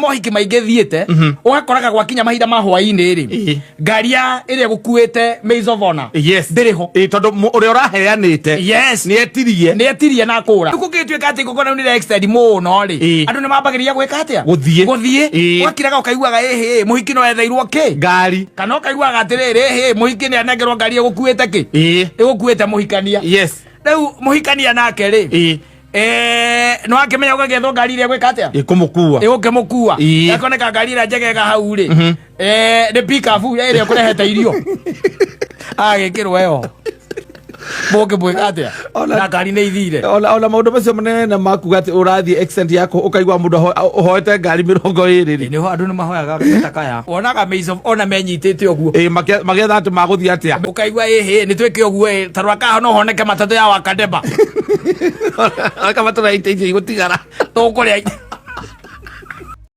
mohiki maingĩ thiĩte ũgakoraga gwakinya mahinda ma hwaĩ-inĩ rĩ ngari ya ĩrĩa gũkuĩte Maids of Honor ndĩrĩho tondũ ũrĩa ũraheanĩte nĩetirie na kũra gũgĩtuĩka atĩ ngũkũ nĩ extend mũno rĩ andũ nĩ mambagĩrĩria gwĩka atĩa gũthiĩ ũgakiraga ũkaiguaga mũhiki no etheirwo kĩ ngari kana ũkaiguaga atĩrĩrĩ mũhiki nĩ anengerwo ngari ĩgũkuĩte kĩ ĩgũkuĩte mũhikania rĩu mũhikania nake rĩ no akimenya ũgagethwo ngari ĩrĩa gwĩka atĩa ĩgũkĩmũkua akoneka ngari ĩrĩa njegega hau rĩ nĩ pick-up ĩrĩa ũkũrehete irio agĩkĩrwo ĩyo mũngĩ mwĩka atĩa na ngari nĩ ithire ona maũndũ macio manene makuga atĩ ũrathiĩ extent yako ũkaigua mũndũ ũhoete ngari 20 rĩ nĩho andũ nĩ mahoyaga takaya wonaga Maids of Honor menyitĩte ũguo magetha atĩ magũthiĩ atĩa ũkaigua nĩ twĩke ũguo tarwa kaha no honeke matatũ ya Wakadeba aka matũra iteithio igũtigara tũkũrĩa